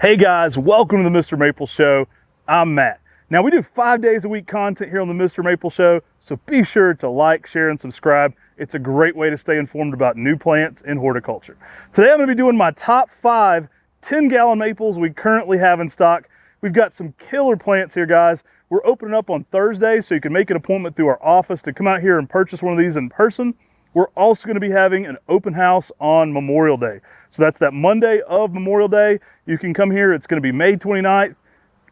Hey guys, welcome to the Mr. Maple Show. I'm Matt. Now we do 5 days a week content here on the Mr. Maple Show, so be sure to like, share, and subscribe. It's a great way to stay informed about new plants in horticulture. Today I'm going to be doing my top 5 10-gallon maples we currently have in stock. We've got some killer plants here, guys. We're opening up on Thursday, so you can make an appointment through our office to come out here and purchase one of these in person. We're also going to be having an open house on Memorial Day. So that's that Monday of Memorial Day. You can come here. It's going to be May 29th.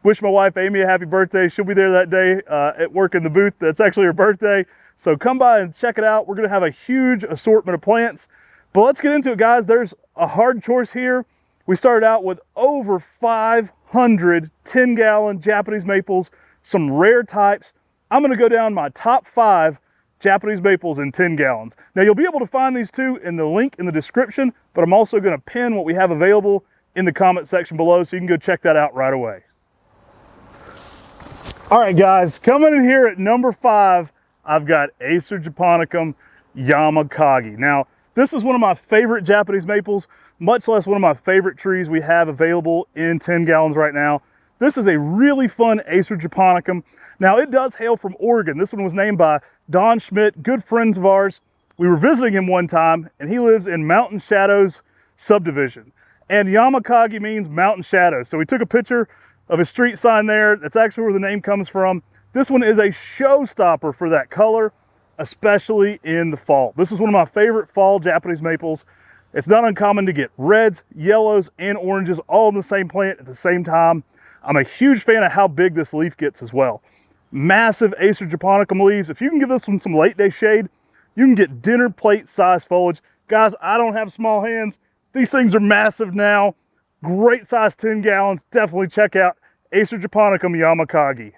Wish my wife Amy a happy birthday. She'll be there that day at work in the booth. That's actually her birthday. So come by and check it out. We're going to have a huge assortment of plants. But let's get into it, guys. There's a hard choice here. We started out with over 500 10-gallon Japanese maples, some rare types. I'm going to go down my top 5 Japanese maples in 10 gallons. Now you'll be able to find these two in the link in the description, but I'm also going to pin what we have available in the comment section below, so you can go check that out right away. All right, guys, coming in here at number 5, I've got Acer Japonica Yamakagi. Now, this is one of my favorite Japanese maples, much less one of my favorite trees we have available in 10 gallons right now. This is a really fun Acer Japonica. Now, it does hail from Oregon. This one was named by Don Schmidt, good friends of ours. We were visiting him one time, and he lives in Mountain Shadows subdivision. And Yamakagi means mountain shadows. So we took a picture of his street sign there. That's actually where the name comes from. This one is a showstopper for that color, especially in the fall. This is one of my favorite fall Japanese maples. It's not uncommon to get reds, yellows, and oranges all in the same plant at the same time. I'm a huge fan of how big this leaf gets as well. Massive Acer Japonica leaves. If you can give this one some late day shade, you can get dinner plate size foliage. Guys, I don't have small hands. These things are massive now. Great size 10 gallons. Definitely check out Acer Japonica Yamakagi.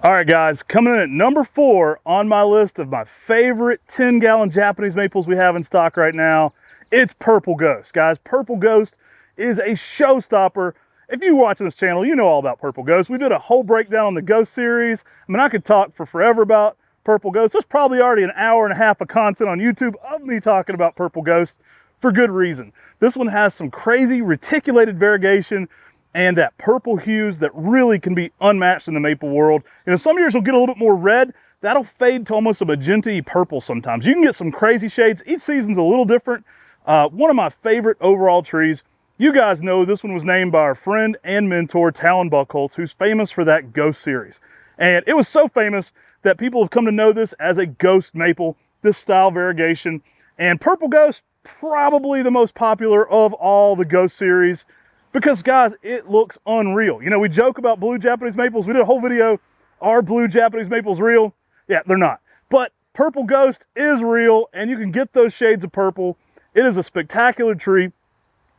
All right, guys, coming in at number 4 on my list of my favorite 10-gallon Japanese maples we have in stock right now, it's Purple Ghost. Guys, Purple Ghost is a showstopper. If you're watching this channel, you know all about Purple Ghost. We did a whole breakdown on the Ghost series. I mean, I could talk for forever about Purple Ghost. There's probably already an hour and a half of content on YouTube of me talking about Purple Ghost for good reason. This one has some crazy reticulated variegation and that purple hues that really can be unmatched in the maple world. You know, some years will get a little bit more red. That'll fade to almost a magenta purple sometimes. You can get some crazy shades. Each season's a little different. One of my favorite overall trees. You guys know this one was named by our friend and mentor, Talon Buckholz, who's famous for that Ghost series. And it was so famous that people have come to know this as a Ghost maple, this style variegation. And Purple Ghost, probably the most popular of all the Ghost series because, guys, it looks unreal. You know, we joke about blue Japanese maples. We did a whole video, are blue Japanese maples real? Yeah, they're not. But Purple Ghost is real, and you can get those shades of purple. It is a spectacular tree.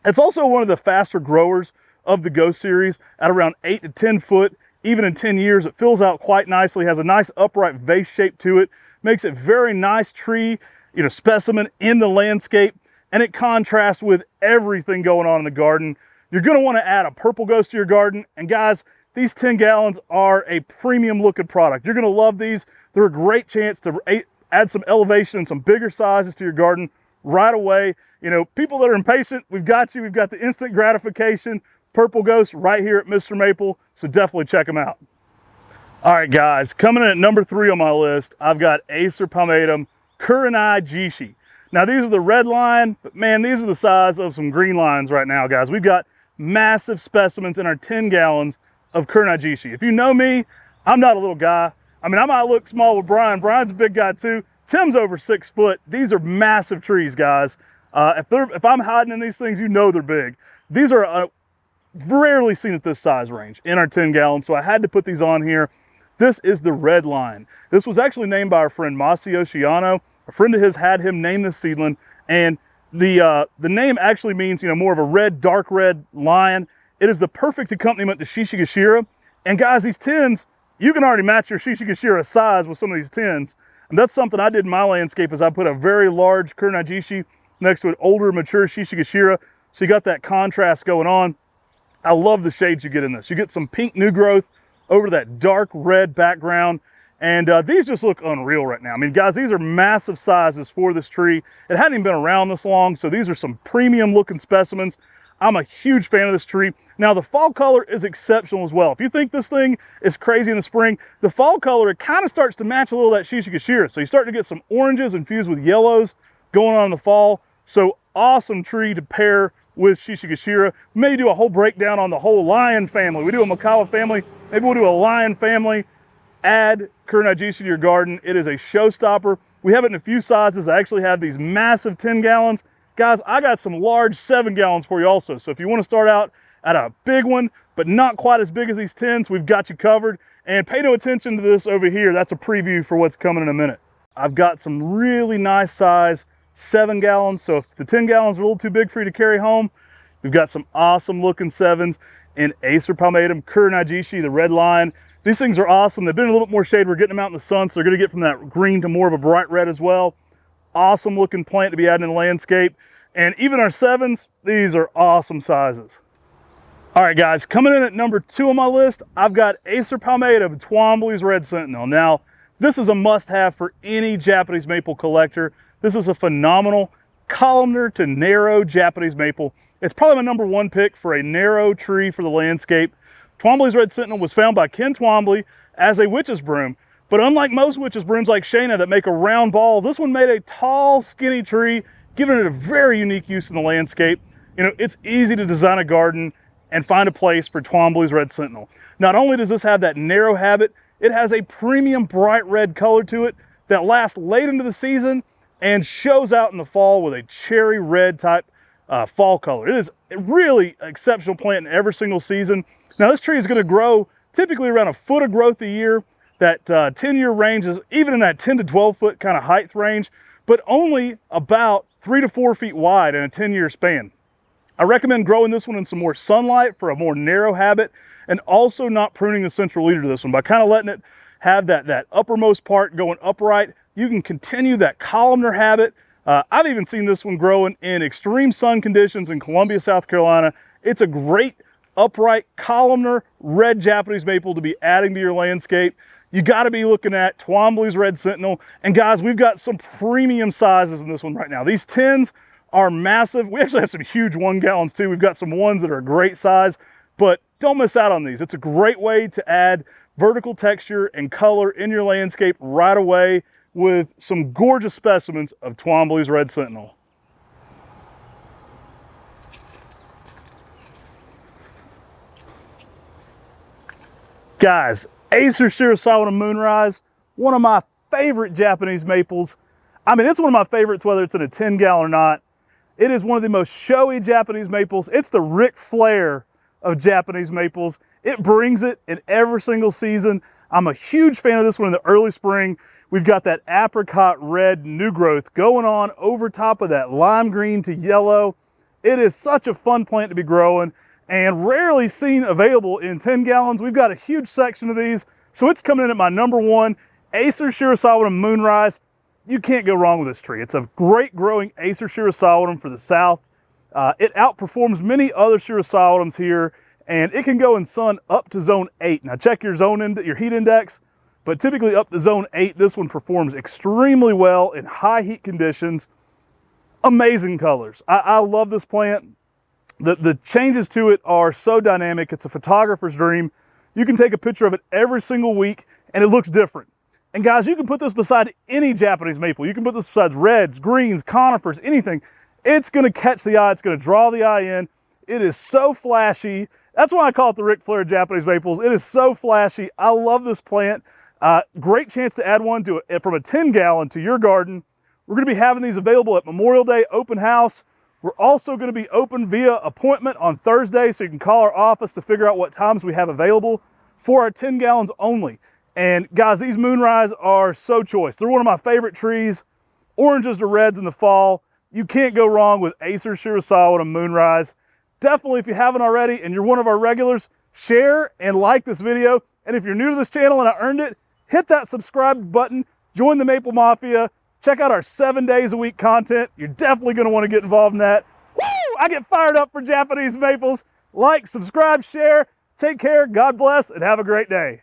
It's also one of the faster growers of the Ghost series at around 8 to 10 foot. Even in 10 years, it fills out quite nicely, has a nice upright vase shape to it, makes it very nice tree, you know, specimen in the landscape, and it contrasts with everything going on in the garden. You're going to want to add a Purple Ghost to your garden, and guys, these 10 gallons are a premium looking product. You're going to love these. They're a great chance to add some elevation and some bigger sizes to your garden right away. You know, people that are impatient, we've got you. We've got the instant gratification Purple Ghost right here at Mr. Maple, so definitely check them out. All right, guys, coming in at number 3 on my list, I've got Acer palmatum Kurenai Jishi. Now, these are the red line, but man, these are the size of some green lines right now, guys. We've got massive specimens in our 10 gallons of Kurenai Jishi. If you know me, I'm not a little guy. I mean, I might look small with Brian. Brian's a big guy too. Tim's over 6 foot. These are massive trees, guys. If I'm hiding in these things, you know they're big. These are rarely seen at this size range in our 10 gallons, so I had to put these on here. This is the red line. This was actually named by our friend Masayoshi Yano. A friend of his had him name this seedling, and the name actually means, you know, more of a red, dark red lion. It is the perfect accompaniment to Shishigashira. And guys, these tins, you can already match your Shishigashira size with some of these tins. And that's something I did in my landscape, is I put a very large Kurenai Jishi next to an older, mature Shishigashira. So you got that contrast going on. I love the shades you get in this. You get some pink new growth over that dark red background. And these just look unreal right now. I mean, guys, these are massive sizes for this tree. It hadn't even been around this long, so these are some premium looking specimens. I'm a huge fan of this tree. Now the fall color is exceptional as well. If you think this thing is crazy in the spring, the fall color, it kind of starts to match a little of that Shishikashira. So you start to get some oranges infused with yellows going on in the fall. So awesome tree to pair with Shishikashira. Maybe do a whole breakdown on the whole lion family. We do a Makawa family, maybe we'll do a lion family. Add Kurinajishi to your garden. It is a showstopper. We have it in a few sizes. I actually have these massive 10 gallons. Guys, I got some large 7 gallons for you also. So if you want to start out at a big one, but not quite as big as these 10s, we've got you covered. And pay no attention to this over here. That's a preview for what's coming in a minute. I've got some really nice size 7 gallons. So if the 10 gallons are a little too big for you to carry home, we've got some awesome looking 7s in Acer palmatum, Kurinajishi, the red line. These things are awesome. They've been a little bit more shade. We're getting them out in the sun, so they're going to get from that green to more of a bright red as well. Awesome looking plant to be adding in the landscape. And even our 7s, these are awesome sizes. All right, guys, coming in at number 2 on my list, I've got Acer palmatum, Twomblys Red Sentinel. Now, this is a must-have for any Japanese maple collector. This is a phenomenal columnar to narrow Japanese maple. It's probably my number 1 pick for a narrow tree for the landscape. Twomblys Red Sentinel was found by Ken Twombly as a witch's broom, but unlike most witch's brooms like Shayna that make a round ball, this one made a tall, skinny tree, giving it a very unique use in the landscape. You know, it's easy to design a garden and find a place for Twomblys Red Sentinel. Not only does this have that narrow habit, it has a premium bright red color to it that lasts late into the season and shows out in the fall with a cherry red type fall color. It is a really exceptional plant in every single season. Now this tree is going to grow typically around a foot of growth a year. That 10-year range is even in that 10 to 12 foot kind of height range, but only about 3 to 4 feet wide in a 10-year span. I recommend growing this one in some more sunlight for a more narrow habit, and also not pruning the central leader to this one. By kind of letting it have that uppermost part going upright, you can continue that columnar habit. I've even seen this one growing in extreme sun conditions in Columbia, South Carolina. It's a great upright columnar red Japanese maple to be adding to your landscape. You got to be looking at Twomblys Red Sentinel. And guys, we've got some premium sizes in this one right now. These 10s are massive. We actually have some huge 1 gallons too. We've got some ones that are a great size, but don't miss out on these. It's a great way to add vertical texture and color in your landscape right away with some gorgeous specimens of Twomblys Red Sentinel. Guys, AcerSure Solidum Moonrise, one of my favorite Japanese maples. I mean, it's one of my favorites whether it's in a 10 gallon or not. It is one of the most showy Japanese maples. It's the Ric Flair of Japanese maples. It brings it in every single season. I'm a huge fan of this one in the early spring. We've got that apricot red new growth going on over top of that lime green to yellow. It is such a fun plant to be growing and rarely seen available in 10 gallons. We've got a huge section of these. So it's coming in at my number 1, AcerSure Solidum Moonrise. You can't go wrong with this tree. It's a great growing AcerSure Solidum for the South. It outperforms many other Sure Solidums here, and it can go in sun up to zone 8. Now check your your heat index, but typically up to zone 8, this one performs extremely well in high heat conditions. Amazing colors. I love this plant. The changes to it are so dynamic. It's a photographer's dream. You can take a picture of it every single week and it looks different. And guys, you can put this beside any Japanese maple. You can put this beside reds, greens, conifers, anything. It's gonna catch the eye, it's gonna draw the eye in. It is so flashy. That's why I call it the Ric Flair Japanese maples. It is so flashy. I love this plant. Great chance to add one to from a 10 gallon to your garden. We're gonna be having these available at Memorial Day open house. We're also going to be open via appointment on Thursday, so you can call our office to figure out what times we have available for our 10 gallons only. And guys, these Moonrise are so choice. They're one of my favorite trees. Oranges to reds in the fall. You can't go wrong with AcerSure Solidum Moonrise. Definitely, if you haven't already and you're one of our regulars, share and like this video. And if you're new to this channel and I earned it, hit that subscribe button, join the Maple Mafia. Check out our 7 days a week content. You're definitely going to want to get involved in that. Woo! I get fired up for Japanese maples. Like, subscribe, share. Take care. God bless and have a great day.